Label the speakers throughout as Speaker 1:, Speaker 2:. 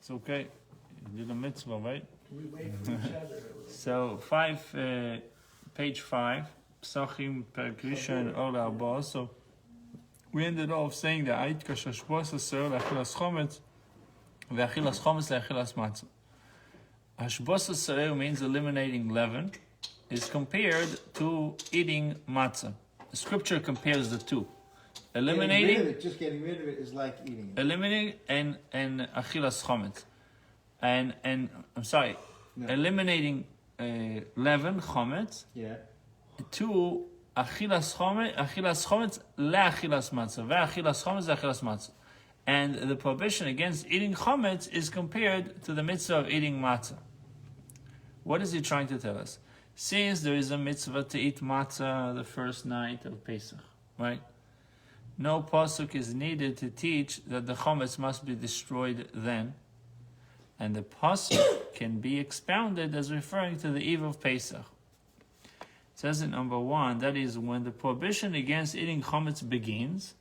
Speaker 1: It's okay. You did a mitzvah, right?
Speaker 2: We wait for each other.
Speaker 1: So page 5, Pesachim Perkrisha Ola Abba. So we ended off saying that Ait Kashashbos Aser Lechilas Chometz Ve'achilas Chometz Lechilas Matzah. Hashbos Aser means eliminating leaven, is compared to eating matzah. The scripture compares the two. Eliminating,
Speaker 2: just getting rid of it is like eating it.
Speaker 1: eliminating and achilas chometz, and I'm sorry, eliminating leaven chometz.
Speaker 2: Yeah.
Speaker 1: To achilas chometz leachilas matzah, ve'achilas chometz leachilas matzah, and the prohibition against eating chometz is compared to the mitzvah of eating matzah. What is he trying to tell us? Since there is a mitzvah to eat matzah the first night of Pesach, right? No pasuk is needed to teach that the chometz must be destroyed then, and the pasuk can be expounded as referring to the eve of Pesach. It says in number 1, that is when the prohibition against eating chometz begins,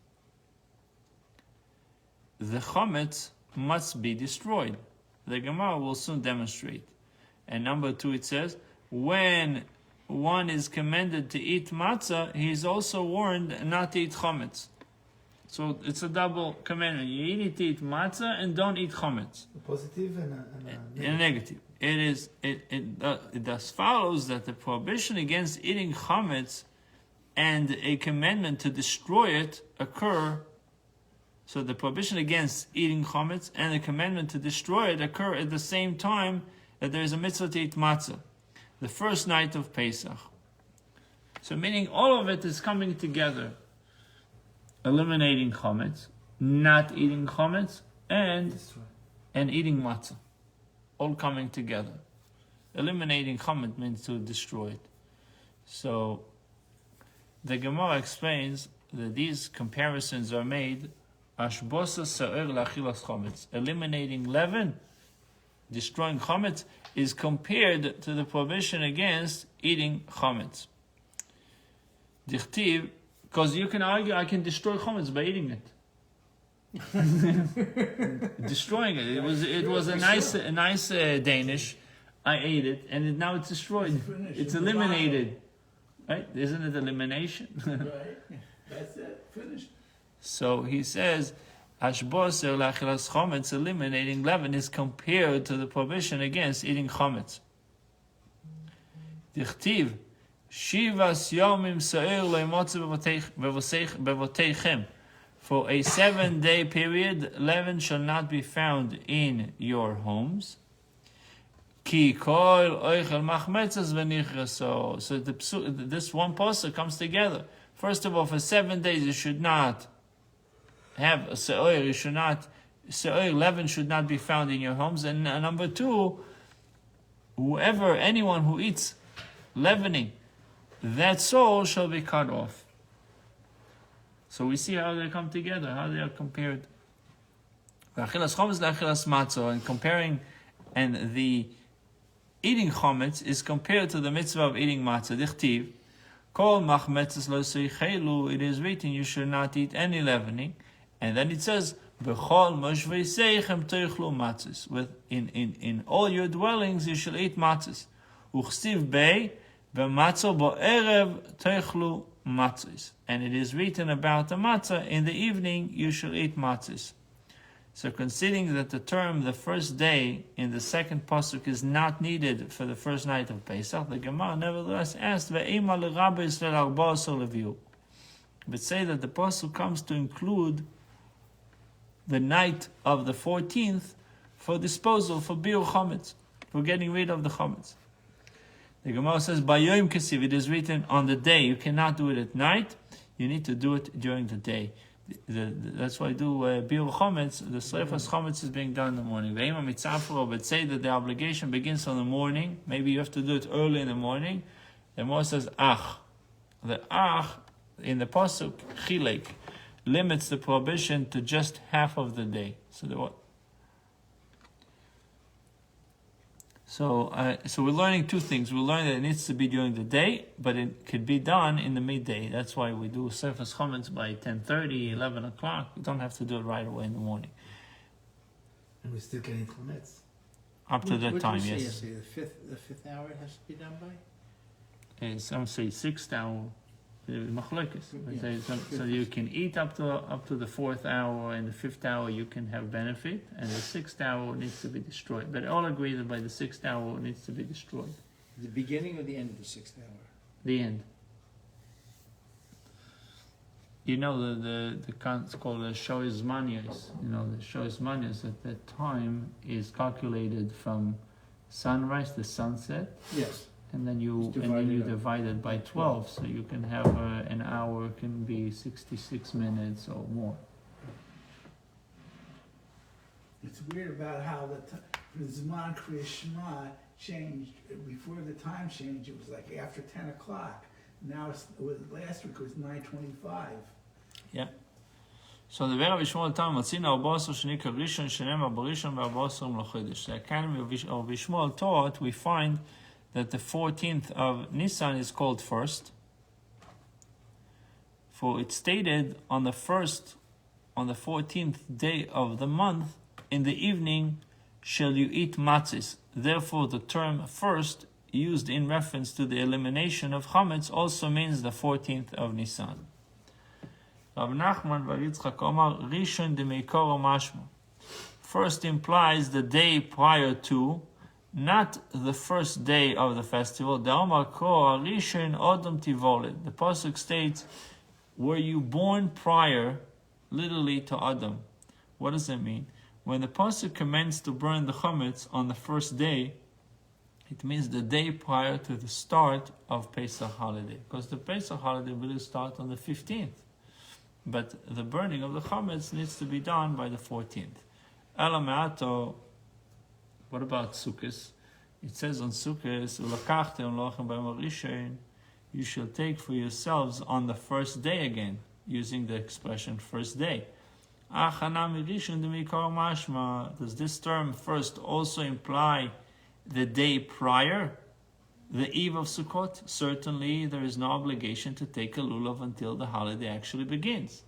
Speaker 1: the chometz must be destroyed. The Gemara will soon demonstrate. And number 2, it says, when one is commanded to eat matzah, he is also warned not to eat chometz. So it's a double commandment. You need to eat matzah and don't eat chometz.
Speaker 2: A positive and a
Speaker 1: negative. It thus follows that the prohibition against eating chometz and a commandment to destroy it occur. So the prohibition against eating chometz and the commandment to destroy it occur at the same time that there is a mitzvah to eat matzah, the first night of Pesach. So meaning all of it is coming together. Eliminating chometz, not eating chometz, and eating matzah. All coming together. Eliminating chometz means to destroy it. So the Gemara explains that these comparisons are made ashbosa sa'er lachilas chometz. Eliminating leaven, destroying chometz, is compared to the prohibition against eating chometz. Dichtiv, because you can argue I can destroy chometz by eating it. Destroying it. It was a nice Danish. I ate it, and now it's destroyed. It's eliminated. Right? Isn't it elimination?
Speaker 2: Right. That's it. Finished.
Speaker 1: So he says, Ashboser lachilas chometz, eliminating leaven, is compared to the prohibition against eating chometz. Dichtiv, Shivas Yomim Sa'ir Le'motze Bevoteichem. For a 7-day period, leaven shall not be found in your homes. Ki kol oichel machmetzes v'nichraso. So this one pasuk comes together. First of all, for 7 days you should not have a se'ir. Leaven should not be found in your homes. And number 2, anyone who eats leavening, that soul shall be cut off. So we see how they come together, how they are compared. And comparing, and the eating chometz is compared to the mitzvah of eating matzah. Dichtiv, kol machmetzes lo seichelu. It is written, you should not eat any leavening. And then it says, b'chol moshvei seichem teichlu matzes. In all your dwellings you shall eat matzes. Uchstiv bei v'matzo bo'erev teichlu matzes. And it is written about the matzah, in the evening you shall eat matzes. So considering that the term the first day in the second pasuk is not needed for the first night of Pesach, the Gemara nevertheless asked, Ve'ema l'rabbeis le'arba'asar leviu. But say that the pasuk comes to include the night of the 14th for disposal, for biur chometz, for getting rid of the chometz. The Gemara says, Bayom kesiv, it is written on the day. You cannot do it at night. You need to do it during the day. That's why I do biur chometz. The sleifas chometz is being done in the morning. Ve'ema mitzafro, but say that the obligation begins on the morning. Maybe you have to do it early in the morning. The Gemara says, ach. The ach in the pasuk, chilek, limits the prohibition to just half of the day. So we're learning two things. We're learning that it needs to be during the day, but it could be done in the midday. That's why we do surface chometz by 10:30, 11 o'clock. We don't have to do it right away in the morning.
Speaker 2: And we're still getting chametz.
Speaker 1: Up to that time,
Speaker 3: What did you say
Speaker 1: yes.
Speaker 3: yesterday? The fifth hour it has to be done by?
Speaker 1: Some say 6th hour. Machlokes.
Speaker 3: Yeah.
Speaker 1: So you can eat up to the 4th hour, and the 5th hour you can have benefit, and the 6th hour needs to be destroyed. But all agree that by the 6th hour it needs to be destroyed.
Speaker 3: The beginning or the end of the 6th hour?
Speaker 1: The end. You know it's called the shoyz manias. You know the shoyz manias at that time is calculated from sunrise to sunset.
Speaker 3: Yes.
Speaker 1: And then you divide it by 12, so you can have an hour can be 66 minutes or more.
Speaker 2: It's weird about how the Zman Kriya Shema changed. Before the time change, it was like after 10 o'clock. Now, last week it was 9:25.
Speaker 1: Yeah. So the Rabbi Shmuel Tam Matzina Arba'asar Shenika Rishon Shenem Barishon Arba'asar L'Chodesh. The Academy of Rabbi Shmuel taught, we find that the 14th of Nisan is called first. For it stated on the 14th day of the month, in the evening shall you eat matzahs. Therefore the term first, used in reference to the elimination of chametz, also means the 14th of Nisan. Rav Nachman bar Yitzchak Omar, Rishon demeikoro mashma. First implies the day prior to, not the first day of the festival. The pasuk states, were you born prior, literally, to Adam? What does that mean? When the pasuk commenced to burn the chametz on the first day, it means the day prior to the start of Pesach holiday, because the Pesach holiday will start on the 15th, but the burning of the chametz needs to be done by the 14th. Elamaato. What about Sukkot? It says on Sukkot, you shall take for yourselves on the first day again, using the expression first day. Does this term first also imply the day prior, the eve of Sukkot? Certainly there is no obligation to take a lulav until the holiday actually begins.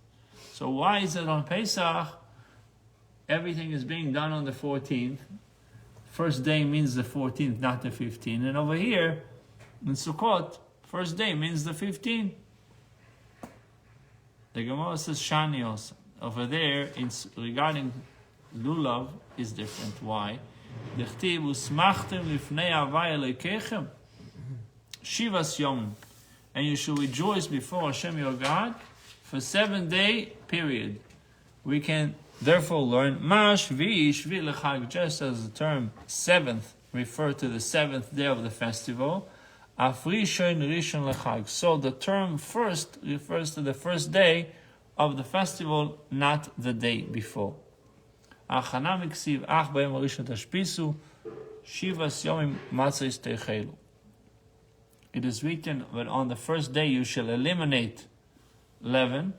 Speaker 1: So why is it on Pesach everything is being done on the 14th? First day means the 14th, not the 15th. And over here, in Sukkot, first day means the 15th. The Gemara says Shanios. Over there, regarding Lulav, is different. Why? Dechtiv usmachtem lifnei avay elekechem shivas yom, and you shall rejoice before Hashem your God for 7-day period. We can therefore learn Mash Shvi Lechag, just as the term seventh referred to the 7th day of the festival. Afrishon Rishon Lechag. So the term first refers to the first day of the festival, not the day before. Achana miksiv ach b'yom harishon tashpisu shivas yomim matzos teichelu. It is written that on the first day you shall eliminate leaven,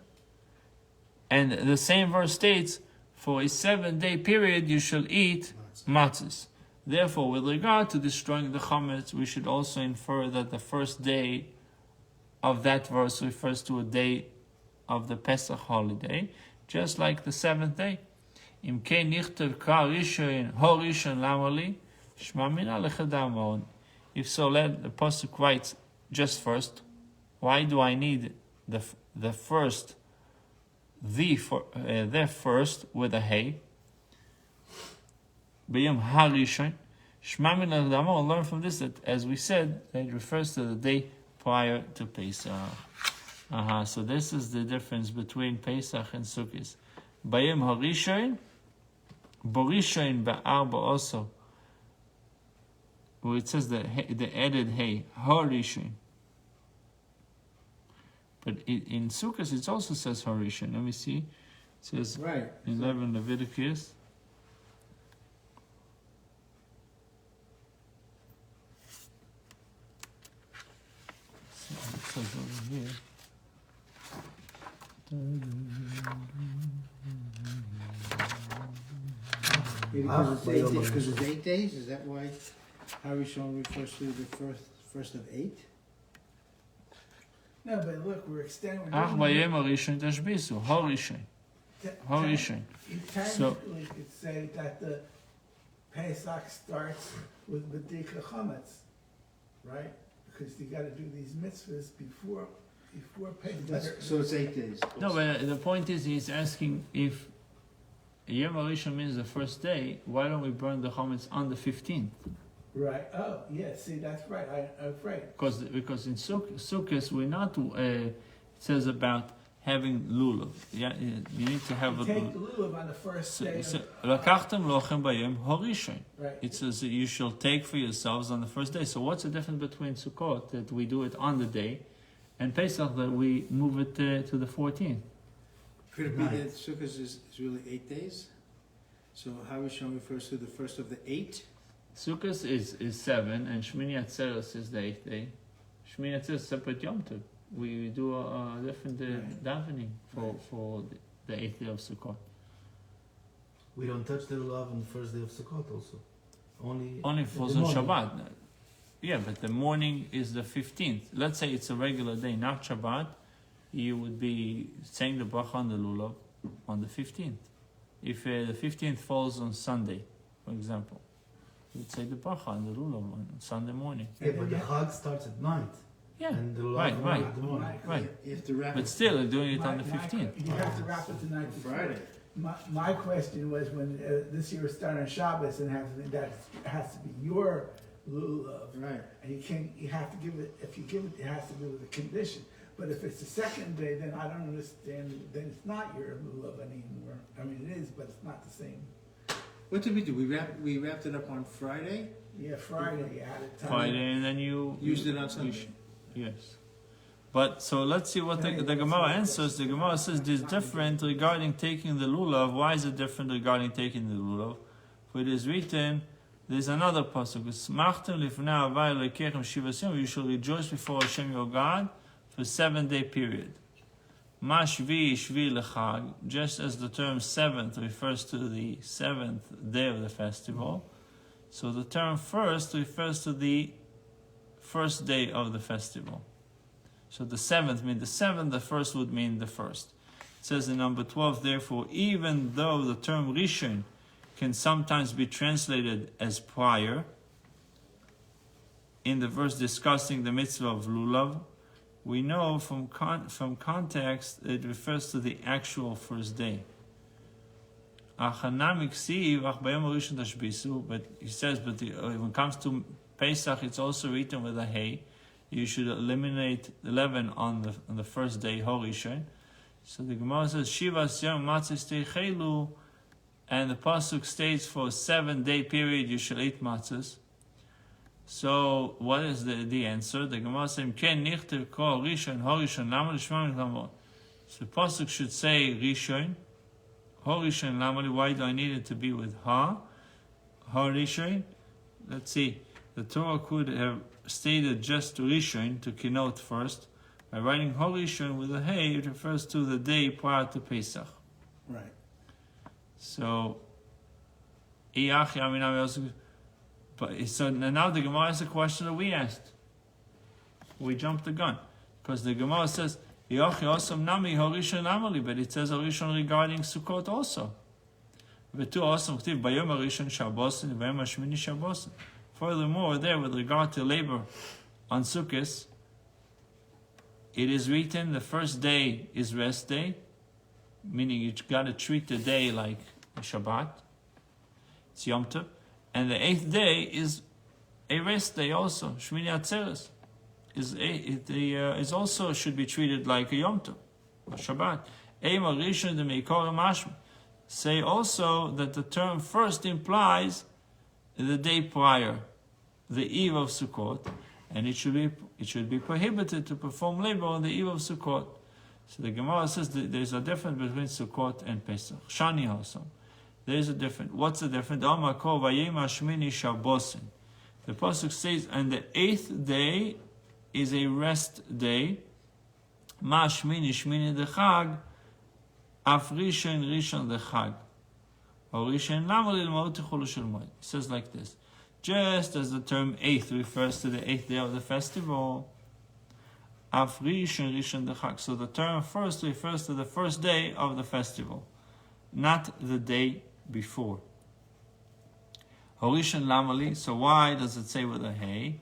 Speaker 1: and the same verse states, for a 7-day period you shall eat matzahs. Therefore, with regard to destroying the chametz, we should also infer that the first day of that verse refers to a day of the Pesach holiday, just like the 7th day. Im kein nichtav kar rishon ho rishon lamali shma mina lechadamon. If so, let the pasuk writes just first. Why do I need the first, the first with a hey? B'yom harishon shma mina lechadamon. Learn from this that, as we said, it refers to the day prior to Pesach. So this is the difference between Pesach and Sukkot. Bayim harishon, borishon ba'arba also, where it says the added hey, harishon. But in Sukkot it also says harishon. Let me see. It says
Speaker 3: right.
Speaker 1: 11 Leviticus. So it says over here.
Speaker 3: Because it's 8 days? Is that why Harishon refers to the first of 8?
Speaker 2: No, but look, we're extending.
Speaker 1: Ach bayem harishon tashbisu harishon. Harishon.
Speaker 2: You technically could say that the Pesach starts with B'dika Chametz, right? Because you gotta do these mitzvahs before Pesach.
Speaker 3: So it's 8 days.
Speaker 1: No, but the point is, he's asking if Yom Harishon means the first day, why don't we burn the chametz on the 15th?
Speaker 2: Right, oh, yeah, see, that's right, I'm afraid.
Speaker 1: Because in Sukkot we're not. It says about having lulav. Yeah, you need to have
Speaker 2: You
Speaker 1: a.
Speaker 2: take the lulav on the first day.
Speaker 1: Lakachtem lochem bayom harishon.
Speaker 2: Right.
Speaker 1: It says that you shall take for yourselves on the first day. So what's the difference between Sukkot that we do it on the day, and Pesach that we move it to the 14th?
Speaker 3: Could it be that Sukkot is really 8 days? So Harishon refers to the first of the 8?
Speaker 1: Sukkot is 7, and Shmini Atzeres is the 8th day. Shmini Atzeres is separate Yom Tov. We do a different davening for the 8th day of Sukkot.
Speaker 4: We don't touch the lulav on the first day of Sukkot also.
Speaker 1: Only falls on Shabbat. Yeah, but the morning is the 15th. Let's say it's a regular day, not Shabbat. You would be saying the bracha on the lulav on the 15th. If the 15th falls on Sunday, for example, you'd say the bracha on the lulav on Sunday morning.
Speaker 4: Yeah, but the Chag starts at night.
Speaker 1: Yeah,
Speaker 4: And the lulav
Speaker 1: right.
Speaker 4: at the morning.
Speaker 1: Right.
Speaker 3: You have to wrap
Speaker 1: But
Speaker 3: it
Speaker 1: still, they're doing it on the 15th.
Speaker 2: You have to wrap it the night before.
Speaker 3: Friday.
Speaker 2: My question was when this year was starting on Shabbos and that has to be your lulav.
Speaker 3: Right.
Speaker 2: And you have to give it, if you give it, it has to be with a condition. But if it's the second day, then I don't understand, then it's not your lulav anymore. I mean, it is, but it's not the same.
Speaker 3: What did we do? We wrapped it up on Friday?
Speaker 2: Yeah, Friday, you had it.
Speaker 1: Friday, and then you
Speaker 3: Used it on Sunday.
Speaker 1: Yes. But so let's see what the Gemara answers. The Gemara says this is different regarding taking the lulav. Why is it different regarding taking the lulav? For it is written, there's another pasuk. You shall rejoice before Hashem your God for a 7-day period. Ma shvi shvi lechag, just as the term seventh refers to the 7th day of the festival, so the term first refers to the first day of the festival. So the 7th means the 7th, the first would mean the first. It says in number 12, therefore, even though the term Rishon can sometimes be translated as prior, in the verse discussing the mitzvah of lulav, we know from context it refers to the actual first day. But he says, when it comes to Pesach, it's also written with a hey. You should eliminate 11 on the first day, Horishon. So the Gemara says, Shivas Yom Matzis Teichelu, and the pasuk states for a 7-day period you shall eat matzahs. So what is the answer? The Gemara says, Ken nichter kol Rishon Horishon lama lishma milchamot. So the pasuk should say Rishon, Horishon lama. Why do I need it to be with ha? Horishon. Let's see. The Torah could have stated just Rishon to connote first. By writing Horishon with a hey, it refers to the day prior to Pesach.
Speaker 3: Right.
Speaker 1: So, so now the Gemara has a question that we asked. We jumped the gun. Because the Gemara says, but it says Horishon regarding Sukkot also. Furthermore, there with regard to labor on Sukkot, it is written the first day is rest day, meaning you got to treat the day like a Shabbat, it's Yom Tov, and the 8th day is a rest day also. Shmini Atzeres is also should be treated like a Yom Tov, a Shabbat. Eimar Rishon de Meikor Mashma. Say also that the term first implies the day prior, the eve of Sukkot, and it should be prohibited to perform labor on the eve of Sukkot. So the Gemara says that there's a difference between Sukkot and Pesach. Shani also. There is a difference. What's the difference? The pasuk says, and the 8th day is a rest day. Ma shmini shmini dechag, af rishon rishon dechag. It says like this. Just as the term 8th refers to the 8th day of the festival, so the term first refers to the first day of the festival. not the day before. Horishan Lamali, so why does it say with a hey?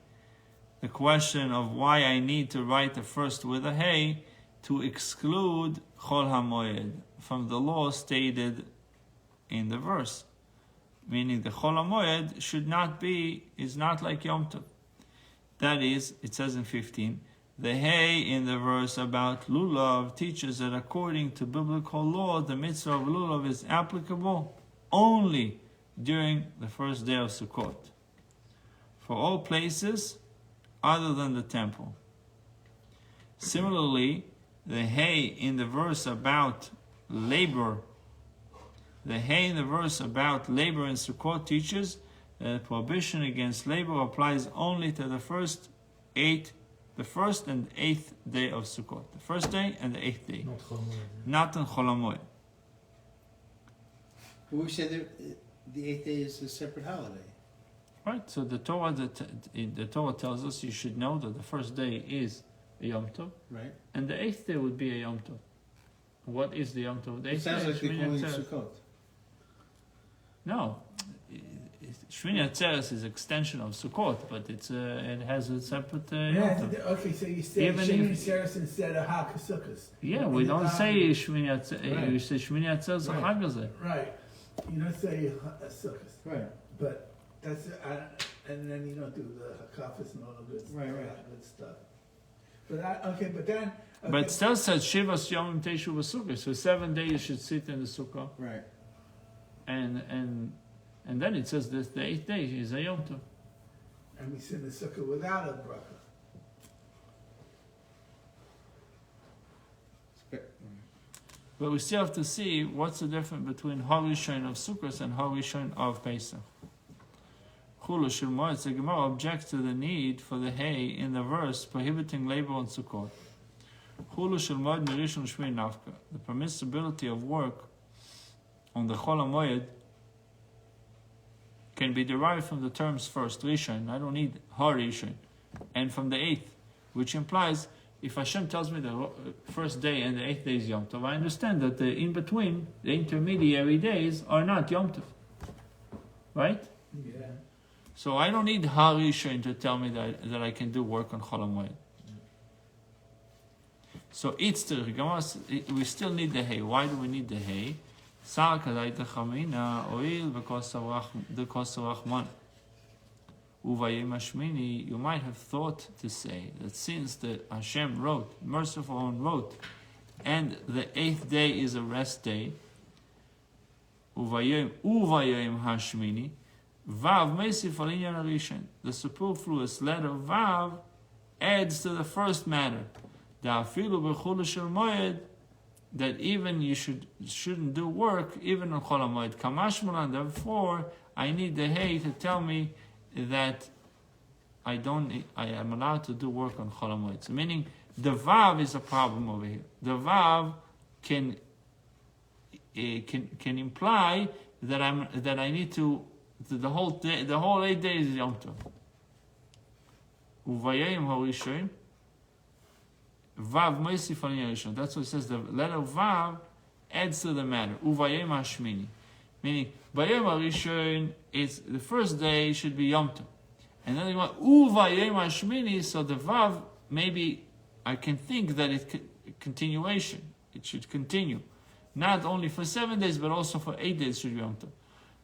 Speaker 1: The question of why I need to write the first with a hey, to exclude Chol HaMoed from the law stated in the verse. Meaning the Chol HaMoed is not like Yom Tov. That is, it says in 15, the hey in the verse about Lulav teaches that according to biblical law, the mitzvah of Lulav is applicable only during the first day of Sukkot, for all places other than the temple. Similarly, the hey in the verse about labor, in Sukkot teaches that prohibition against labor applies only to the first and 8th day of Sukkot. The first day and the 8th day. Not in Chol HaMoed.
Speaker 3: But we said that the 8th day is a separate holiday.
Speaker 1: Right, so the Torah tells us you should know that the first day is a Yom Tov,
Speaker 3: right?
Speaker 1: And the 8th day would be a Yom Tov. What is the Yom Tov? The 8th
Speaker 3: It sounds
Speaker 1: day
Speaker 3: like they're calling it Sukkot.
Speaker 1: No, Shmini Atzeres is extension of Sukkot, but it has a separate Yom Tov.
Speaker 2: Okay, so you say Shmini Atzeres instead of Hag HaSukkos.
Speaker 1: Yeah, we don't say Shmini Atzeres. We say Shmini Atzeres or Hag Hazeh.
Speaker 2: Right. You don't say Sukkos.
Speaker 3: Right.
Speaker 2: But that's and then you don't do the Hakafas and all the good stuff.
Speaker 3: Right.
Speaker 2: Good stuff. But then. Okay.
Speaker 1: But it still says Shivas Yomim Teshu V'Sukkah. So 7 days you should sit in the Sukkah.
Speaker 3: Right.
Speaker 1: And then it says that the 8th day is a Yom Tov.
Speaker 2: And we sit in the Sukkah without a bracha.
Speaker 1: But we still have to see what's the difference between Harishon of Sukkot and Harishon of Pesach. Chulu Shel Moed, the Gemara objects to the need for the hay in the verse prohibiting labor on Sukkot. Chulu Shel Moed Mirishon Shmei Nafka. The permissibility of work on the Chol HaMoed can be derived from the terms first, Rishon, I don't need Harishon, and from the 8th, which implies if Hashem tells me the first day and the 8th day is Yom Tov, I understand that the in-between, the intermediary days are not Yom Tov. Right?
Speaker 2: Yeah.
Speaker 1: So I don't need Harishon to tell me that I can do work on Chol HaMoed. So we still need the hay. Why do we need the hay? You might have thought to say that since the Hashem wrote, merciful one wrote, and the 8th day is a rest day, Uvayim Hashmini, Vav Mesif Alinyan Arishan. The superfluous letter Vav adds to the first matter. That even you shouldn't do work even on Chol HaMoed. Kamashmalan, therefore, I need the hay to tell me that I am allowed to do work on Chol HaMoed. So meaning the Vav is a problem over here. The Vav can imply that I need to the whole 8 days is Yom Tov. Uvayim Harishon Vav Moisif Al Yarishon. That's what it says. The letter Vav adds to the matter. Uvayim Hashmini, meaning Vayim Harishon is the first day should be Yom Tov, and then they want Uvayim Hashmini. So the Vav, maybe I can think that it's continuation. It should continue, not only for 7 days but also for 8 days should be Yom Tov.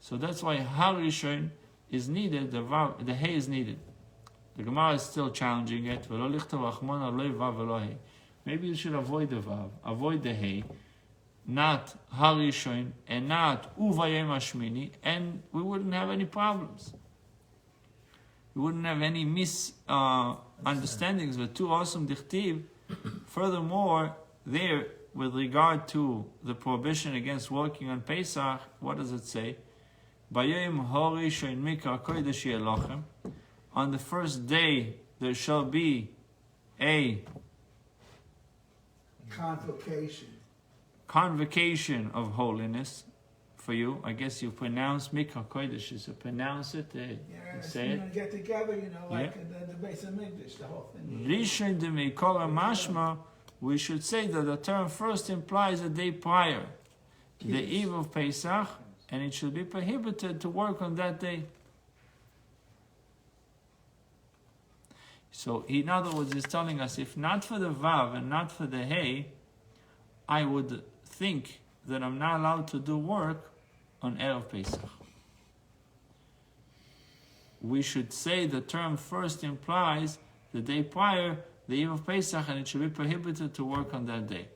Speaker 1: So that's why Harishon is needed. The hay is needed. The Gemara is still challenging it. Maybe you should avoid the Vav, avoid the hay, not Harishon and not Uvayim Hashmini, and we wouldn't have any problems. We wouldn't have any misunderstandings with two awesome dichtiv. Furthermore, there, with regard to the prohibition against working on Pesach, what does it say? Bayim Harishon Mikra Kodesh Yelochem. On the first day, there shall be a convocation of holiness for you. I guess you pronounce Mikra Kodesh. So pronounce it. Say it.
Speaker 2: Get together, like the base of Mikdash, the whole thing.
Speaker 1: Rishon de Mikora Mashma. We should say that the term first implies a day prior. the eve of Pesach, and it should be prohibited to work on that day. So, in other words, he's telling us, if not for the Vav and not for the Hey, I would think that I'm not allowed to do work on Erev Pesach. We should say the term first implies the day prior, the eve of Pesach, and it should be prohibited to work on that day.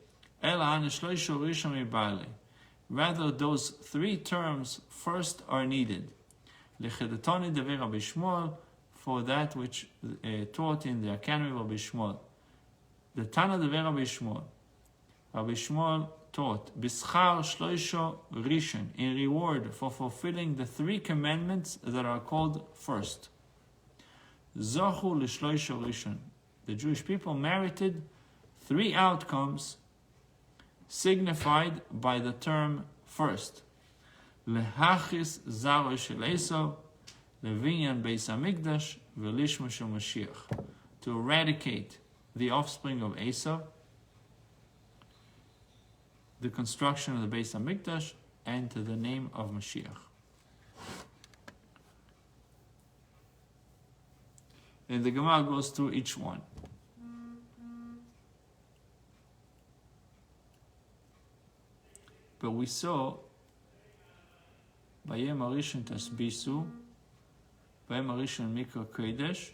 Speaker 1: Rather, those three terms first are needed. For that which taught in the Academy of Rabbi Shmuel. The Tana Dever Rabbi Shmuel. Rabbi Shmuel taught, Bischar Shloisho Rishon, in reward for fulfilling the three commandments that are called first. Zochu L'Shloisho Rishon. The Jewish people merited three outcomes signified by the term first. Lehachis Zaro Shel Esau, Levinyan Beis Hamikdash, Velishma Shel Mashiach. To eradicate the offspring of Esau, the construction of the Beis Hamikdash, and to the name of Mashiach. And the Gemara goes through each one. But we saw Bayem Arishon Tasbisu, Bayem Arishon Mikra Kodesh,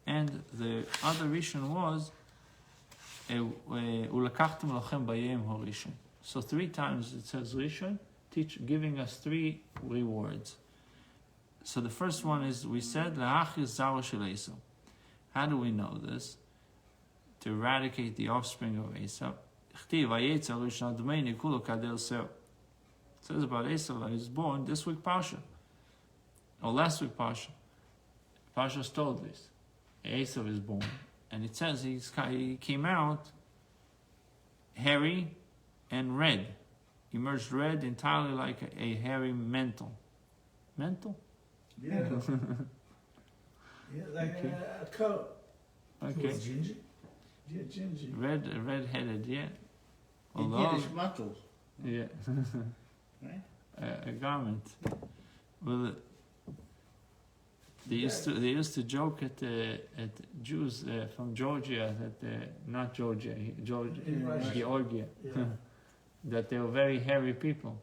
Speaker 1: and the other Rishon was Ulakachtem Lachem Bayem Harishon. So three times it says Rishon, giving us three rewards. So the first one is, we said, La'achis Zaro Shel Esau. How do we know this? To eradicate the offspring of Esau. It says about Esau that he was born this week Pasha, or last week Pasha. Pasha's told this. Esau is born, and it says he came out hairy and red. He emerged red, entirely like a hairy mantle. Mantle?
Speaker 2: Yeah. Yeah, like
Speaker 1: Okay.
Speaker 2: a coat.
Speaker 1: Okay.
Speaker 2: Was ginger? Yeah, ginger.
Speaker 1: Red-headed, yeah.
Speaker 3: In Yiddish, mantel,
Speaker 1: Yeah.
Speaker 3: right?
Speaker 1: A garment. Well, they used to joke at Jews from Georgia not Georgia,
Speaker 2: In Russia.
Speaker 1: Georgia,
Speaker 2: Yeah.
Speaker 1: that they were very hairy people.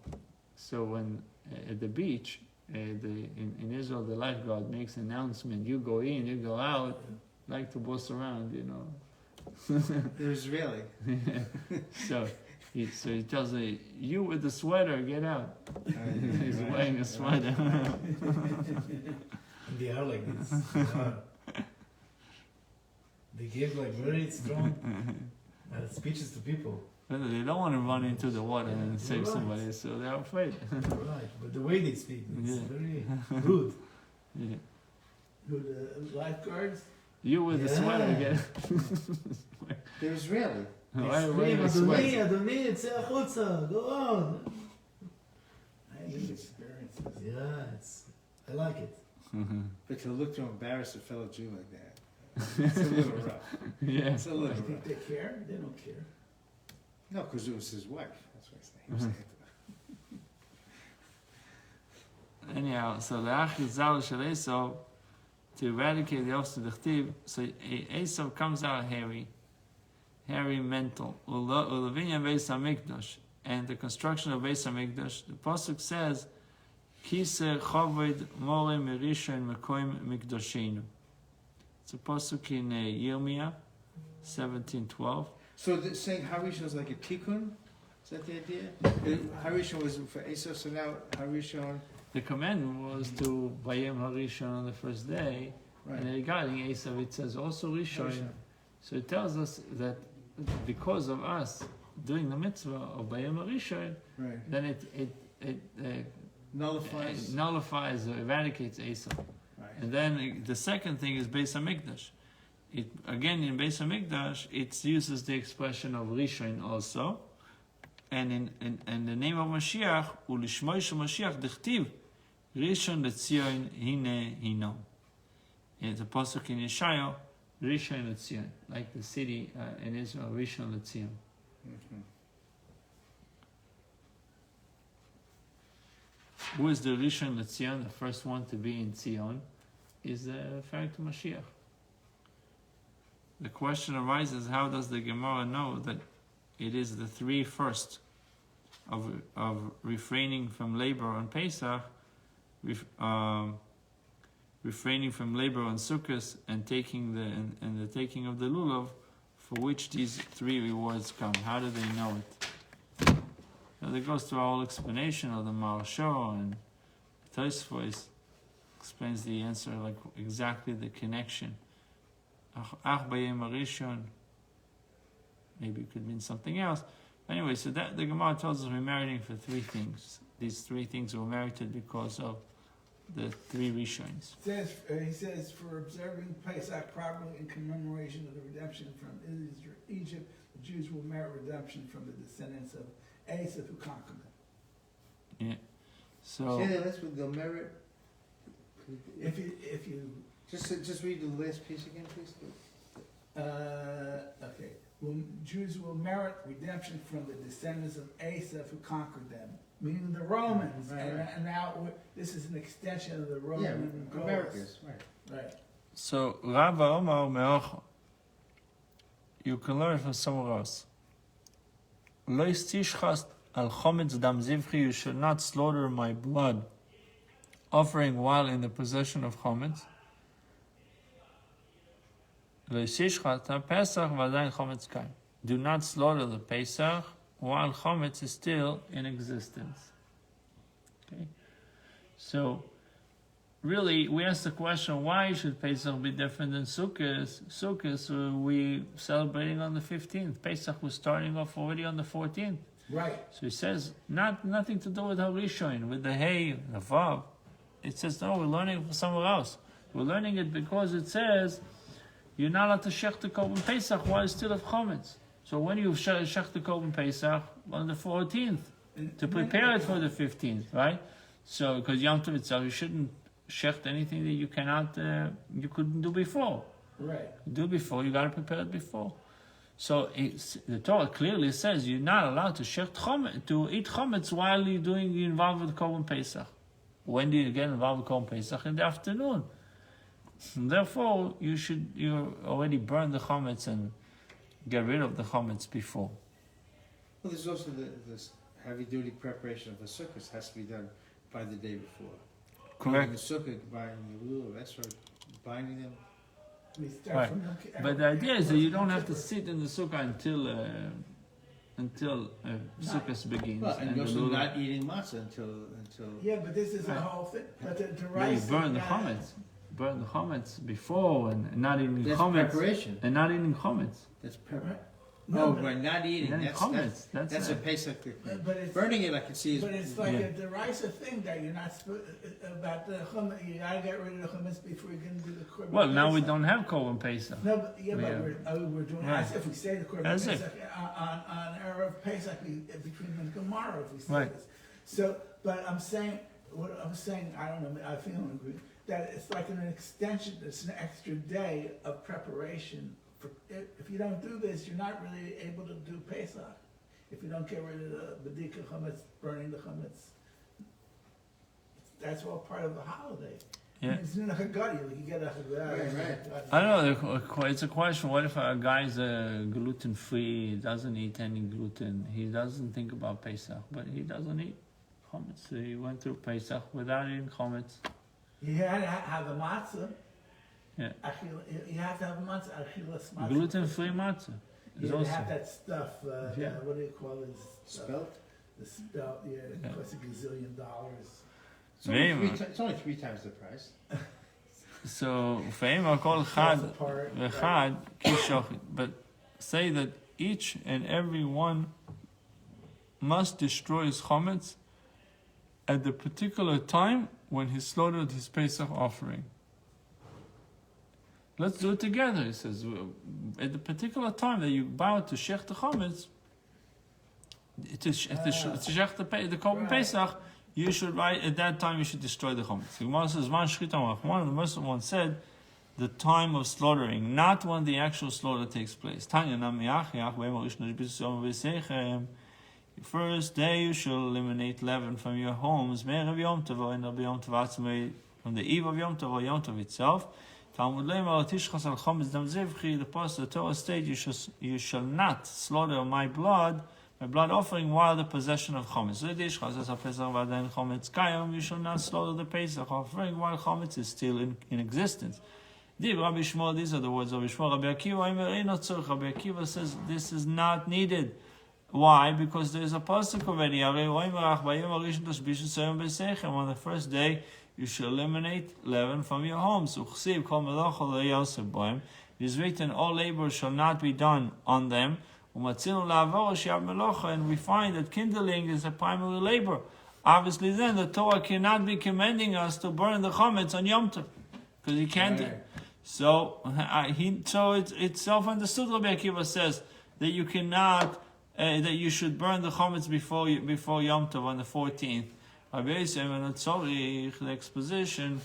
Speaker 1: So when at the beach, in Israel, the lifeguard makes an announcement: you go in, you go out, like to boss around, you know.
Speaker 3: They're Israeli.
Speaker 1: So he tells me, you with the sweater, get out. He's wearing a sweater.
Speaker 4: And they are like this. They give like very strong speeches to people.
Speaker 1: But they don't want to run into the water and save
Speaker 4: Right.
Speaker 1: somebody, so they're afraid.
Speaker 4: Right, but the way they speak, it's
Speaker 1: Yeah.
Speaker 4: very rude.
Speaker 1: Yeah.
Speaker 2: Who, the lifeguards?
Speaker 1: You with the sweater,
Speaker 4: Yeah.
Speaker 1: get
Speaker 3: They're Israeli.
Speaker 1: Why wearing a
Speaker 4: אדוני,
Speaker 1: sweater?
Speaker 4: אדוני, צא החוצה, go on.
Speaker 2: I had these experiences.
Speaker 4: Yeah, I like it.
Speaker 3: But to look to embarrass a fellow Jew like that, it's a little rough.
Speaker 1: Yeah.
Speaker 3: It's a
Speaker 2: I
Speaker 3: little
Speaker 2: think
Speaker 3: rough.
Speaker 2: they care? They don't care.
Speaker 3: No, because it was his wife. That's what he was saying.
Speaker 1: Anyhow, so Le'achid Zal Shel Esau, to eradicate the offspring of the Chtiv, so Esau comes out hairy mental. Ulevinyan Beis Hamikdash, and the construction of Beis Hamikdash, the pasuk says, Kiser Chavod More Merishon Mekoim Mikdashenu. It's a pasuk in Yirmiyah 17:12.
Speaker 3: So saying Harishon is like a tikkun? Is that the idea? Harishon was for Esau, so now Harishon.
Speaker 1: The commandment was to Vayem Harishon on the first day,
Speaker 3: Right.
Speaker 1: and regarding Esau it says also Rishon. So it tells us that because of us doing the mitzvah of Vayem Harishon,
Speaker 3: Right.
Speaker 1: then it
Speaker 3: Nullifies.
Speaker 1: or eradicates Esau.
Speaker 3: Right.
Speaker 1: And then the second thing is Beis Hamikdash. It again in Beis Hamikdash it uses the expression of Rishon also, and in the name of Mashiach ulishmoi shel Mashiach dechtiv Rishon LeTzion hine hino. It's a pasuk in Yeshayahu, Rishon LeTzion, like the city in Israel, Rishon LeTzion.
Speaker 3: Mhm.
Speaker 1: who is the Rishon LeZion, the first one to be in Zion, is referring to Mashiach. The question arises, how does the Gemara know that it is the three first of refraining from labor on Pesach, refraining from labor on Sukkot, and taking the taking of the lulav, for which these three rewards come? How do they know it? Now that goes through our whole explanation of the Maharsha, and Tosfos explains the answer, like exactly the connection. Ach b'yom harishon, maybe it could mean something else. Anyway, so that the Gemara tells us we're meriting for three things. These three things were merited because of the three Rishons.
Speaker 2: He says, for observing Pesach properly in commemoration of the redemption from Egypt, the Jews will merit redemption from the descendants of Esau who conquered them.
Speaker 1: Yeah. So
Speaker 3: Say that last with the merit.
Speaker 2: If you
Speaker 3: Just read the last piece again, please.
Speaker 2: okay. Jews will merit redemption from the descendants of Esau who conquered them, meaning the Romans.
Speaker 3: Right,
Speaker 2: and now this is an extension of the Roman goals.
Speaker 3: Americas, right.
Speaker 2: Right.
Speaker 1: So Rava Omar Meocha, you can learn from somewhere else. Lo istishchas al chometz dam zivchi, you should not slaughter my blood, offering while in the possession of chometz. Lo istishchas ha Pesach v'adayin chometz kaim. Do not slaughter the Pesach while chometz is still in existence. Okay, so really, we ask the question, why should Pesach be different than Sukkot? Sukkot, we celebrating on the 15th. Pesach was starting off already on the 14th.
Speaker 2: Right.
Speaker 1: So he says, nothing to do with Harishon, with the Hey, the Vav. It says, no, we're learning it from somewhere else. We're learning it because it says, you're not allowed to shech the Korban Pesach while it's still at Chometz. So when you shech the Korban Pesach on the 14th, to prepare it for the 15th, right? So, because Yom Tov itself, you shouldn't shecht anything that you cannot, you couldn't do before.
Speaker 2: Right.
Speaker 1: Do before, you got to prepare it before. So the Torah clearly says you're not allowed to shecht chometz, to eat chometz while you're involved with Korban Pesach. When do you get involved with Korban Pesach? In the afternoon. And therefore, you already burn the chometz and get rid of the chometz before.
Speaker 3: Well, there's also this heavy-duty preparation of the sukkahs has to be done by the day before.
Speaker 1: Correct.
Speaker 3: The sukkah, buying the lulav, that's right, binding them.
Speaker 2: We start
Speaker 1: Right.
Speaker 2: from
Speaker 1: But the idea is that you don't have to sit in the sukkah until sukkah begins.
Speaker 3: Well, and
Speaker 1: the
Speaker 3: you're also
Speaker 1: lulav-
Speaker 3: not eating matzah until.
Speaker 2: Yeah, but this is a
Speaker 1: Right.
Speaker 2: whole thing. But the
Speaker 1: Yeah,
Speaker 2: rice.
Speaker 1: you burn the chometz. Burn the chometz before and not eating
Speaker 3: That's
Speaker 1: chometz.
Speaker 3: preparation.
Speaker 1: And not eating chometz.
Speaker 3: That's preparation.
Speaker 2: No,
Speaker 3: Oh,
Speaker 2: but-
Speaker 3: by not eating,
Speaker 1: And then chometz.
Speaker 3: that's a Pesach thing.
Speaker 2: But it's,
Speaker 3: Burning it, I can see,
Speaker 2: but
Speaker 3: is
Speaker 2: it's like
Speaker 1: Yeah.
Speaker 2: a derisive thing that you're not about the hummus. You gotta get rid of the hummus before you can do the korban.
Speaker 1: Well, now we
Speaker 2: Pesach.
Speaker 1: don't have Korban Pesach.
Speaker 2: No, but
Speaker 1: Yeah.
Speaker 2: we're doing
Speaker 1: Right.
Speaker 2: as if we say the korban
Speaker 1: As if.
Speaker 2: Pesach on Erev Pesach between the Gemara if we say
Speaker 1: Right.
Speaker 2: this. So, but I'm saying I don't know. I think I agree that it's like an extension. It's an extra day of preparation. If you don't do this, you're not really able to do Pesach. If you don't get rid of the B'dika Chametz, burning the Chametz. That's all part of the holiday.
Speaker 1: Yeah.
Speaker 2: It's in a Haggadah, you get a Haggadah.
Speaker 3: Right.
Speaker 1: I don't know. It's a question. What if a guy's gluten free? He doesn't eat any gluten. He doesn't think about Pesach, but he doesn't eat chometz. So he went through Pesach without eating chometz.
Speaker 2: You had to have a matzah.
Speaker 1: Yeah.
Speaker 2: You have to have a matzah, achilas matzah.
Speaker 1: Gluten free matzah.
Speaker 2: You
Speaker 1: Is
Speaker 2: have to
Speaker 1: also.
Speaker 2: have that stuff,
Speaker 1: Yeah.
Speaker 2: what do you call it?
Speaker 3: spelt.
Speaker 2: The spelt, yeah,
Speaker 1: Yeah.
Speaker 2: it costs $1 gazillion.
Speaker 3: It's only three times the price.
Speaker 1: So Fe'ema kol chad v'chad kishochit. But say that each and every one must destroy his chometz at the particular time when he slaughtered his Pesach offering. Let's do it together, he says. At the particular time that you bow to shech the chometz, to shech the Korban Pesach, you should, right, at that time you should destroy the chometz. The Gemara says, one of the Muslim ones said, the time of slaughtering, not when the actual slaughter takes place. first day you shall eliminate leaven from your homes. Me'erev Yom Tov or Erev Yom Tov atzmei, from the eve of Yom Tov or Yom Tov itself. Talmud Leimar Tishchas al Chometz Dam Zivchi. The Torah states you shall not slaughter my blood offering while the possession of Chometz. You shall not slaughter the Pesach offering while Chometz is still in existence. These are the words of Rabbi Shmuel. Rabbi Akiva says this is not needed. Why? Because there is a pasuk already. On the first day you shall eliminate leaven from your homes. It is written, all labor shall not be done on them. And we find that kindling is a primary labor. Obviously then the Torah cannot be commanding us to burn the chametz on Yom Tov, because he can't. Right. So it's self-understood. Rabbi Akiva says that you cannot, that you should burn the chametz before Yom Tov on the 14th. Rabbi Yisrael, the exposition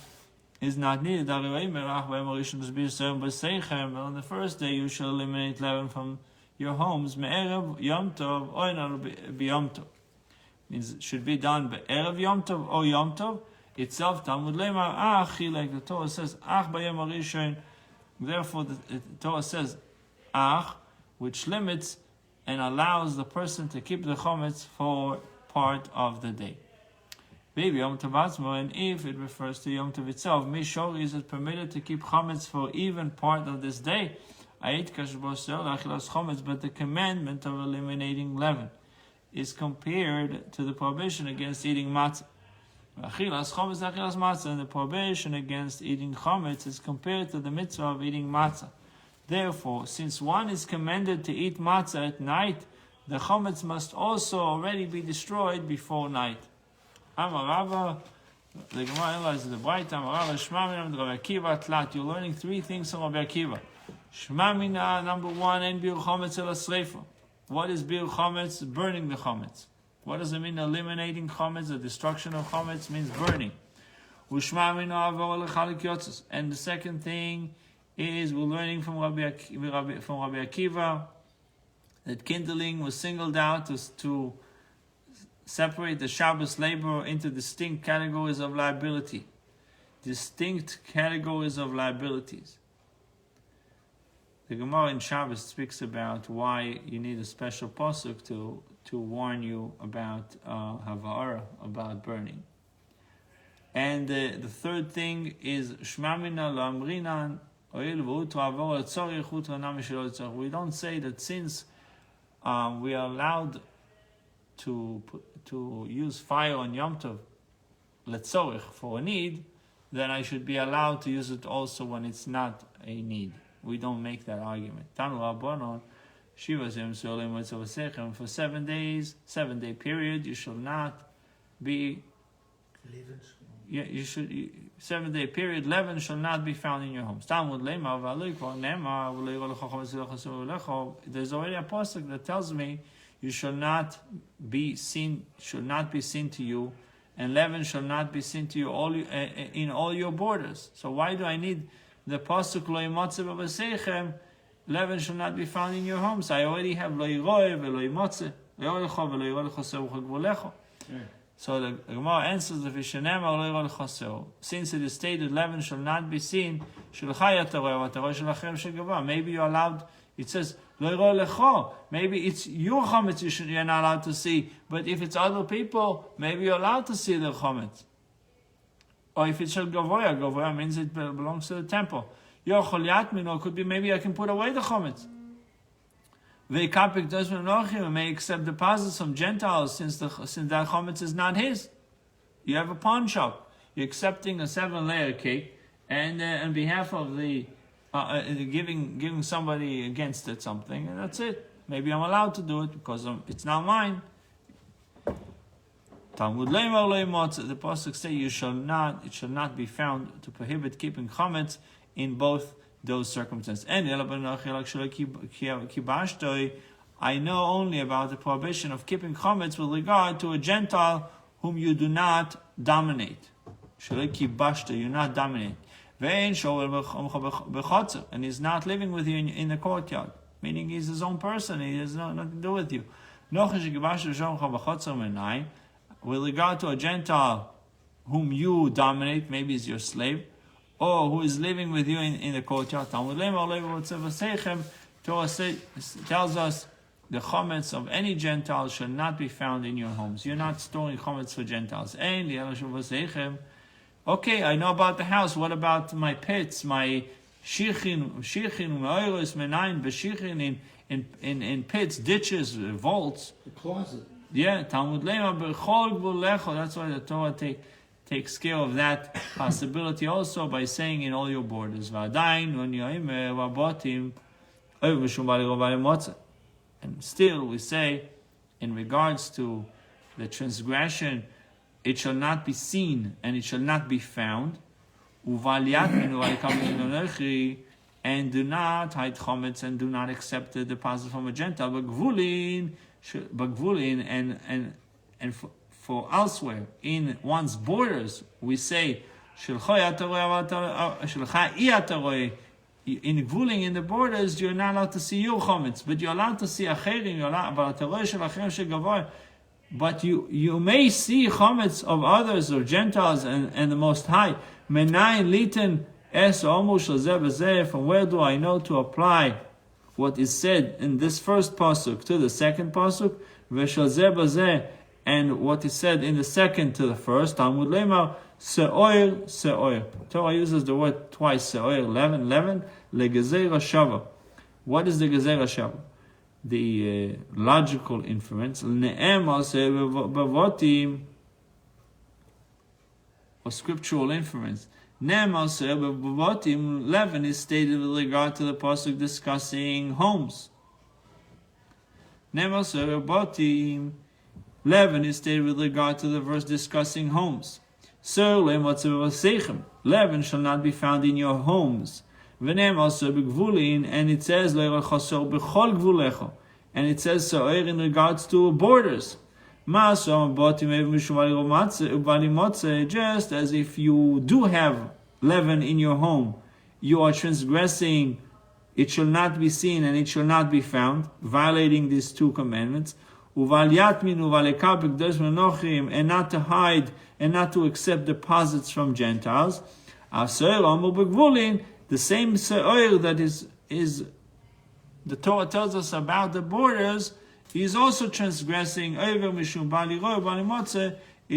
Speaker 1: is not needed. But on the first day you shall eliminate leaven from your homes. Me'erev Yom Tov or B'Yom Tov. Means it should be done Be'erev Yom Tov or Yom Tov itself. Talmud Leimar Ach, like the Torah says, Ach B'Yom Harishon. Therefore the Torah says Ach, which limits and allows the person to keep the chometz for part of the day. Maybe Yom Tov Atzmo, and if it refers to Yom Tov itself, Mishori, is it permitted to keep chometz for even part of this day? But the commandment of eliminating leaven is compared to the prohibition against eating matzah. And the prohibition against eating chometz is compared to the mitzvah of eating matzah. Therefore, since one is commanded to eat matzah at night, the chometz must also already be destroyed before night. Amarava, the Gemara analyzes the bright. Amarava, Shmamina, Rabbi Akiva, Tlat. You're learning three things from Rabbi Akiva. Shmamina, number one, and bir chometz el asreifa. What is bir chometz? Burning the chometz. What does it mean? Eliminating chometz, the destruction of chometz means burning. Ushmamina avor lechalik yotzos. And the second thing is we're learning from Rabbi Akiva that kindling was singled out to separate the Shabbos labor into distinct categories of liability. Distinct categories of liabilities. The Gemara in Shabbos speaks about why you need a special pasuk to warn you about havara, about burning. And the third thing is Shmamina Lamrinan. We don't say that since we are allowed to use fire on Yom Tov, letzorich, for a need, then I should be allowed to use it also when it's not a need. We don't make that argument. For 7 days, 7 day period, you shall not be. You should 7 day period. Leaven shall not be found in your homes. There's already a pasuk that tells me you shall not be seen to you, and leaven shall not be seen to you in all your borders. So why do I need the pasuk lo yimotze b'vaseichem? Leaven shall not be found in your homes. I already have lo yiroe v'lo yimotze, lo yorecho v'lo yiro l'choseu v'chagvolecho. So the Gemara answers the Vishanem lo yiro l'choseu. Since it is stated leaven shall not be seen, shulchai atareh v'atareh shulachem shegava. Maybe you're allowed. It says lo yiro lecho. Maybe it's your chometz you're not allowed to see. But if it's other people, maybe you're allowed to see their chometz. Or if it's shel gavoya means it belongs to the temple. Yochol yatmino could be maybe I can put away the chometz. Veikapik does may accept deposits from Gentiles since that chometz is not his. You have a pawn shop. You're accepting a 7-layer cake, and on behalf of the giving somebody against it something, and that's it. Maybe I'm allowed to do it because it's not mine. Talmud Leimar lo yimotze. The pasuk say it shall not be found to prohibit keeping chametz in both those circumstances. And I know only about the prohibition of keeping chametz with regard to a Gentile whom you do not dominate. You not dominate. And he's not living with you in the courtyard. Meaning he's his own person. He has nothing to do with you. With regard to a Gentile whom you dominate, maybe is your slave, or who is living with you in the courtyard, Torah tells us the chametz of any Gentile shall not be found in your homes. You're not storing chametz for Gentiles. Okay, I know about the house. What about my pits, my shichin, me'oros, menayin, b'shichin, in pits, ditches, vaults?
Speaker 2: The closet.
Speaker 1: Yeah, Talmud Lema b'chol gvulecho. That's why the Torah takes care of that possibility also by saying in all your borders. V'adayin v'nyoim v'abotim mishum bali rovali motza. And still we say, in regards to the transgression, it shall not be seen and it shall not be found. And do not hide chometz and do not accept the deposit from a Gentile. But gvulin and for elsewhere in one's borders, we say in gvuling in the borders, you're not allowed to see your chometz, but you're allowed to see acherim. But you may see chometz of others or Gentiles and the Most High. Menayin litin es omush lazeh. From where do I know to apply what is said in this first pasuk to the second pasuk? V'shalzeh bazeh, and what is said in the second to the first. Talmud lemar se'oir. Torah uses the word twice. Se'oir, leaven. Legezer shava. What is the gezer shava? The logical inference, or scriptural inference. Leaven is stated with regard to the pasuk discussing homes. Leaven is stated with regard to the verse discussing homes. Leaven shall not be found in your homes. And it says and it says so'er in regards to borders. Just as if you do have leaven in your home, you are transgressing, it shall not be seen and it shall not be found, violating these two commandments. And not to hide and not to accept deposits from Gentiles. The same se'oir that is the Torah tells us about the borders, he is also transgressing. It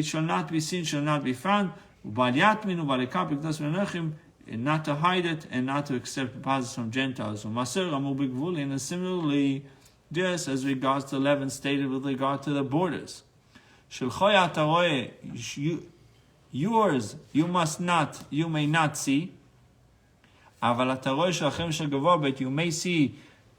Speaker 1: shall not be seen, shall not be found. And not to hide it and not to accept deposits from Gentiles. And similarly, just as regards to leaven stated with regard to the borders. Yours, you may not see. But you may see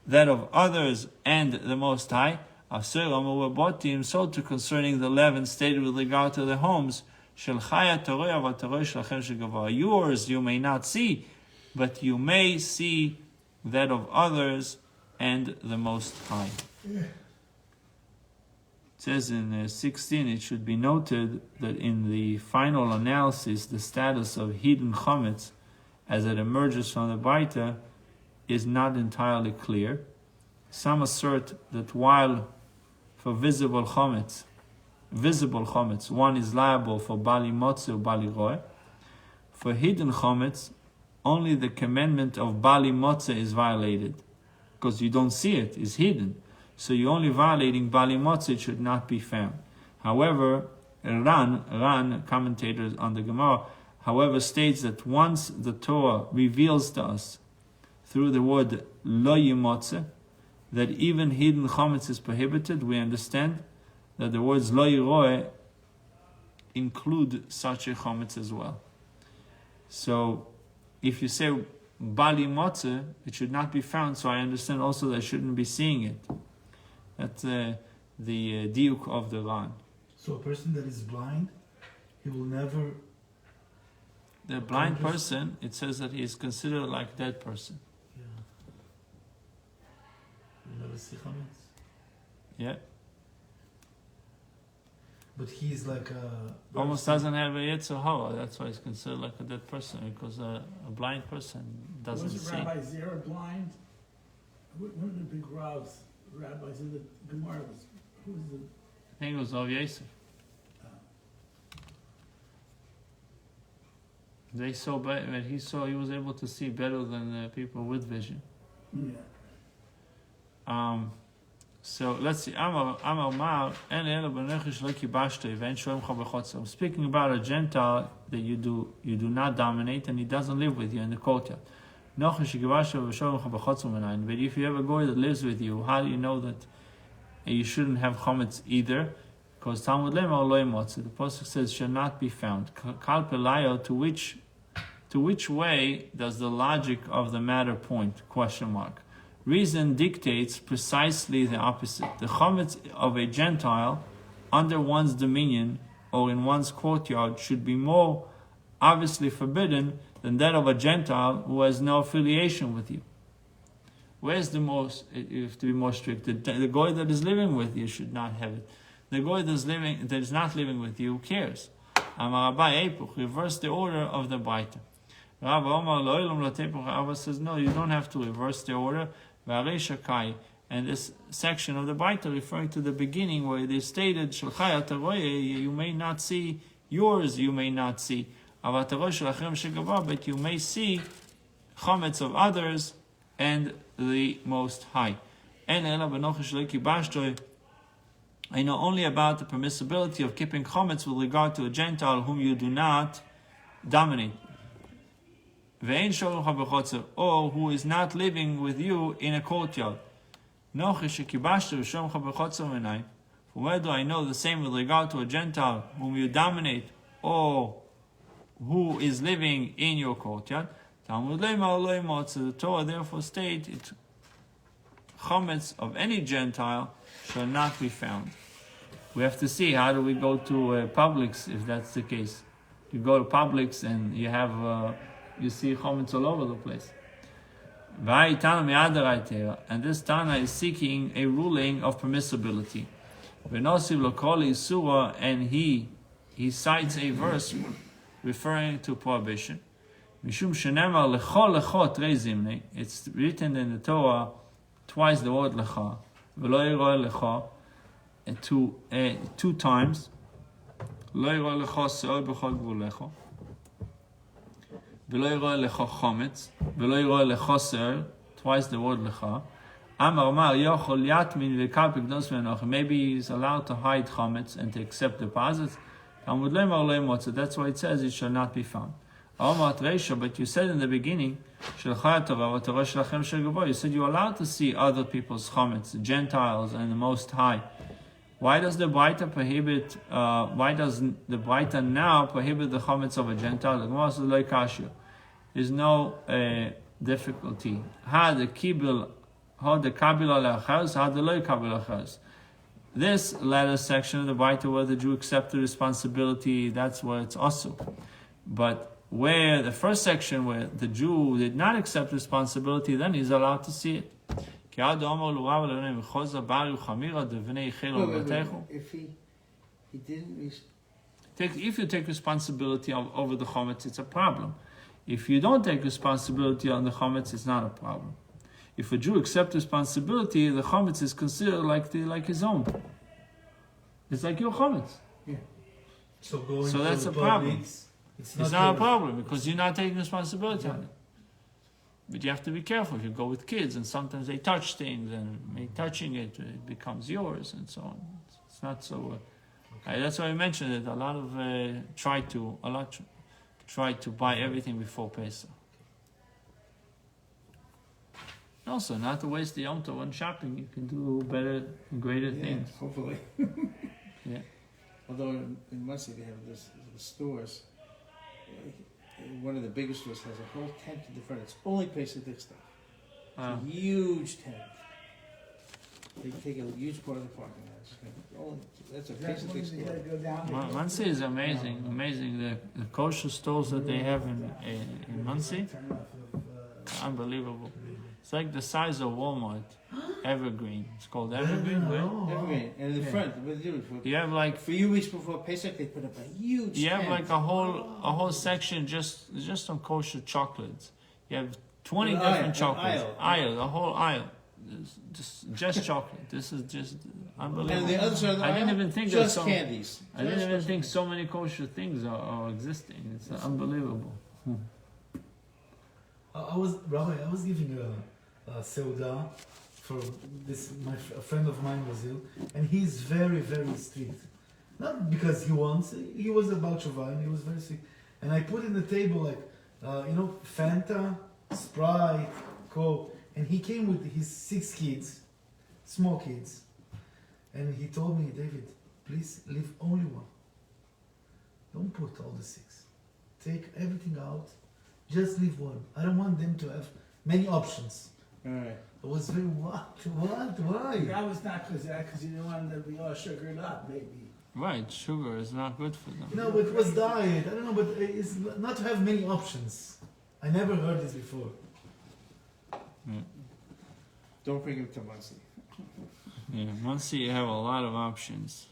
Speaker 1: that of others and the Most High. So too concerning the leaven stated with regard to the homes. Yours you may not see, but you may see that of others and the Most High. It says in 16, it should be noted that in the final analysis, the status of hidden chometz as it emerges from the baita is not entirely clear. Some assert that while for visible chometz, one is liable for bali motze or bali roeh. For hidden chometz, only the commandment of bali motze is violated, because you don't see it, it's hidden. So you're only violating bali motze, it should not be found. However, Ran, commentators on the Gemara, however, states that once the Torah reveals to us through the word lo yimotze that even hidden chometz is prohibited, we understand that the words lo yiroeh include such a chometz as well. So, if you say bali motze, it should not be found. So I understand also that I shouldn't be seeing it. That's the diuk of the Ran.
Speaker 2: So a person that is blind, he will never.
Speaker 1: The blind person, it says that he is considered like a dead person.
Speaker 2: Yeah. You never see chometz.
Speaker 1: Yeah.
Speaker 2: But he's like a.
Speaker 1: Almost doesn't have a yetzer hara. That's why he's considered like a dead person, because a blind person doesn't see.
Speaker 2: Wasn't Rabbi Zera blind? One of the big rabbis in the Gemara was Who's the?
Speaker 1: I think it was Rav Yosef. They saw better, but he was able to see better than people with vision.
Speaker 2: Yeah.
Speaker 1: So let's see. I'm speaking about a Gentile that you do not dominate, and he doesn't live with you in the courtyard. But if you have a guy that lives with you, how do you know that you shouldn't have chametz either? Because Talmud Lema loy motzi, the pasuk says shall not be found. Kal pelayo, to which way does the logic of the matter point? Question mark. Reason dictates precisely the opposite. The chametz of a Gentile under one's dominion or in one's courtyard should be more obviously forbidden than that of a Gentile who has no affiliation with you. Where's the most? You have to be more strict. The guy that is living with you should not have it. The guy that is not living with you, who cares? Reverse the order of the baita. Rabbi says no, you don't have to reverse the order. And this section of the baita referring to the beginning where they stated you may not see yours, you may not see, but you may see chametz of others and the Most High. I know only about the permissibility of keeping chametz with regard to a Gentile whom you do not dominate, or who is not living with you in a courtyard. From where do I know the same with regard to a Gentile whom you dominate, or who is living in your courtyard? The Torah therefore states, chametz of any Gentile shall not be found. We have to see how do we go to Publix if that's the case. You go to Publix and you have you see chametz all over the place. And this Tana is seeking a ruling of permissibility. And he cites a verse referring to prohibition. It's written in the Torah twice the word lecha, two times. Twice the word lecha. Maybe he's allowed to hide chametz and to accept deposits. So that's why it says it shall not be found. But you said in the beginning, you said you're allowed to see other people's chametz, Gentiles and the Most High. Why does the Baita prohibit? Why does the Baita now prohibit the chametz of a Gentile? The Gemara says, there's no difficulty. This latter section of the Baita, where the Jew accepts the responsibility, that's where it's also. But where the first section, where the Jew did not accept responsibility, then he's allowed to see it. If you take responsibility over the chametz, it's a problem. If you don't take responsibility on the chametz, it's not a problem. If a Jew accepts responsibility, the chametz is considered like his own. It's like your chametz.
Speaker 4: Yeah. So
Speaker 1: that's a problem. It's not a problem because you're not taking responsibility on it. But you have to be careful. If you go with kids and sometimes they touch things and touching it becomes yours and so on. It's not so. That's why I mentioned it. A lot of try to buy everything before Pesach. Also, not to waste the Yom Tov on shopping. You can do better and greater things.
Speaker 3: Hopefully.
Speaker 1: Yeah.
Speaker 3: Although in Muncie they have the stores. One of the biggest stores has a whole tent in the front. It's only Pesach stuff. It's a huge tent. They take a huge part of the parking lot. That's a Pesach store.
Speaker 1: Muncie is amazing. Amazing. The kosher stores that they have in Muncie, unbelievable. It's like the size of Walmart. Evergreen. It's called Evergreen, right?
Speaker 3: Evergreen. And in the front, what they do
Speaker 1: you have like
Speaker 3: a few weeks before Pesach, they put up a huge
Speaker 1: you have
Speaker 3: tent.
Speaker 1: like a whole section just on kosher chocolates. You have 20 different chocolates.
Speaker 3: Aisle.
Speaker 1: A whole aisle. just chocolate. This is just unbelievable.
Speaker 3: And the other side of the
Speaker 1: I didn't
Speaker 3: aisle,
Speaker 1: even think
Speaker 3: just
Speaker 1: that
Speaker 3: candies.
Speaker 1: I didn't
Speaker 3: Just
Speaker 1: even
Speaker 3: those
Speaker 1: think
Speaker 3: things.
Speaker 1: so many kosher things are existing. It's unbelievable.
Speaker 4: I was giving a seudah for this. A friend of mine was ill, and he's very, very strict. Not because he wants. He was about Shavai, he was very strict. And I put in the table like, Fanta, Sprite, Coke, and he came with his 6 kids, small kids, and he told me, David, please leave only one. Don't put all the 6. Take everything out. Just leave one. I don't want them to have many options.
Speaker 3: Alright.
Speaker 4: I was very, what, why?
Speaker 2: That was not because you didn't want them to be all sugared up, maybe.
Speaker 1: Right, sugar is not good for them.
Speaker 4: No, but it was diet. I don't know, but it's not to have many options. I never heard this before.
Speaker 3: Don't bring him to Muncie.
Speaker 1: Yeah, once you have a lot of options.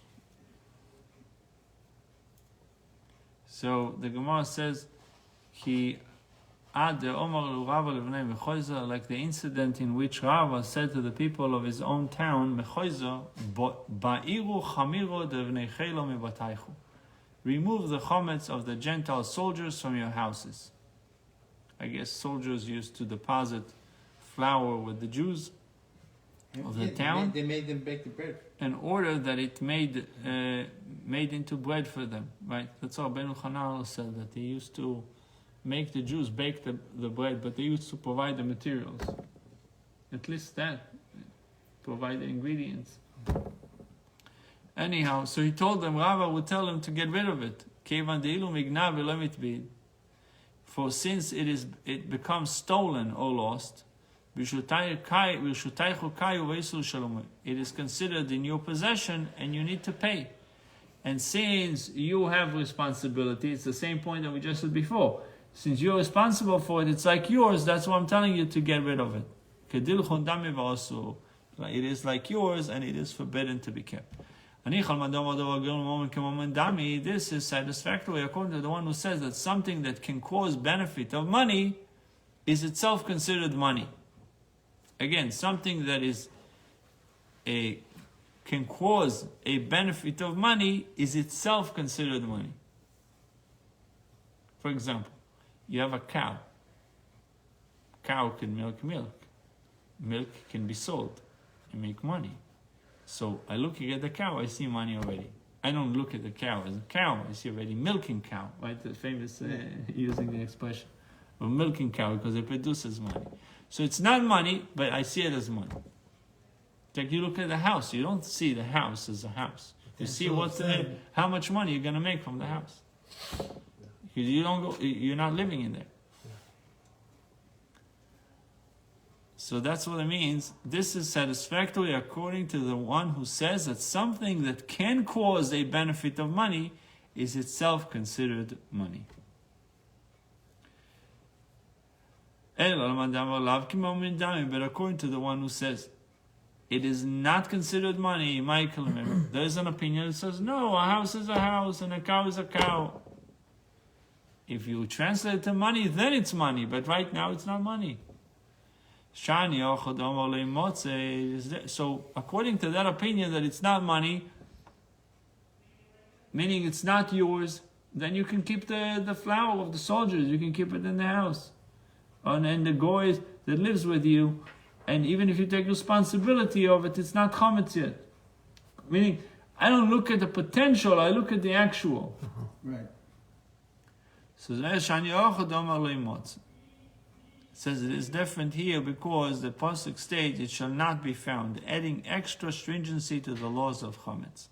Speaker 1: So the Gemara says, he like the incident in which Rava said to the people of his own town, remove the chametz of the Gentile soldiers from your houses. I guess soldiers used to deposit flour with the Jews of the town
Speaker 3: They made them bake the bread.
Speaker 1: in order that it made into bread for them, right? That's how Ben Chanal said, that they used to make the Jews bake the bread, but they used to provide the materials. At least that, provide the ingredients. Anyhow, so he told them, Rava would tell them to get rid of it. For since it becomes stolen or lost, it is considered in your possession and you need to pay. And since you have responsibility, it's the same point that we just said before. Since you're responsible for it, it's like yours, that's why I'm telling you to get rid of it. It is like yours and it is forbidden to be kept. This is satisfactory according to the one who says that something that can cause benefit of money is itself considered money. Again, something that can cause a benefit of money is itself considered money. For example, you have a cow. Cow can milk milk. Milk can be sold and make money. So I looking at the cow, I see money already. I don't look at the cow as a cow. I see already milking cow, right? The famous using the expression of milking cow because it produces money. So it's not money, but I see it as money. Like you look at the house, you don't see the house as a house. You see how much money you're going to make from the house. Because you're not living in there. So that's what it means. This is satisfactory according to the one who says that something that can cause a benefit of money is itself considered money. But according to the one who says it is not considered money, Michael, there is an opinion that says no, a house is a house and a cow is a cow. If you translate it to money, then it's money, but right now it's not money. So according to that opinion that it's not money, meaning it's not yours, then you can keep the flour of the soldiers, you can keep it in the house. And the goy that lives with you, and even if you take responsibility of it, it's not chametz yet. Meaning, I don't look at the potential, I look at the actual.
Speaker 3: Right.
Speaker 1: So it says it is different here because the pasuk states it shall not be found, adding extra stringency to the laws of chametz.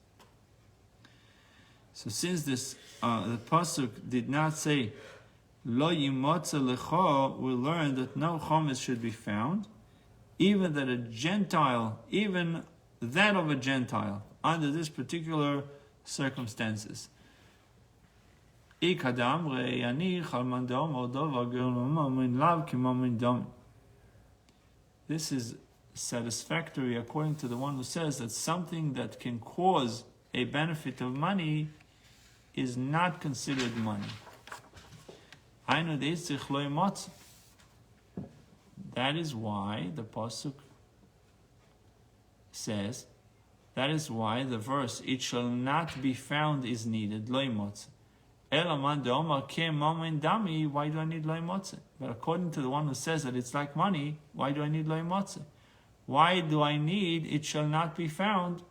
Speaker 1: So since the pasuk did not say lo yimotza lecha, we learn that no chametz should be found, even that of a Gentile, under this particular circumstances. This is satisfactory according to the one who says that something that can cause a benefit of money is not considered money. That is why the pasuk says, that is why the verse, it shall not be found, is needed, lo imotze. Elaman de omar ke mama dami, why do I need lo imotze? But according to the one who says that it's like money, why do I need lo imotze? Why do I need it shall not be found?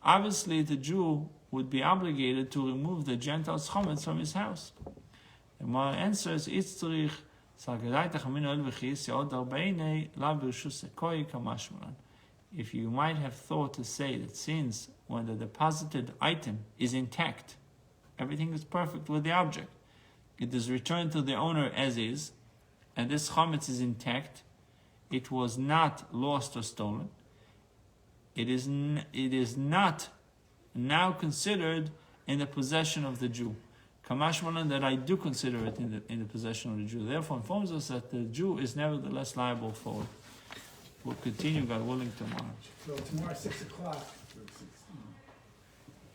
Speaker 1: Obviously, the Jew would be obligated to remove the Gentile's chometz from his house. The Gemara answers, Itzrich, if you might have thought to say that since when the deposited item is intact, everything is perfect with the object, it is returned to the owner as is, and this chometz is intact, it was not lost or stolen, it is not now considered in the possession of the Jew. Kamashmalan, that I do consider it in the possession of the Jew. Therefore informs us that the Jew is nevertheless liable for it. We'll continue, God willing, tomorrow.
Speaker 2: So tomorrow, 6 o'clock.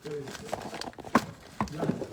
Speaker 2: Thursday.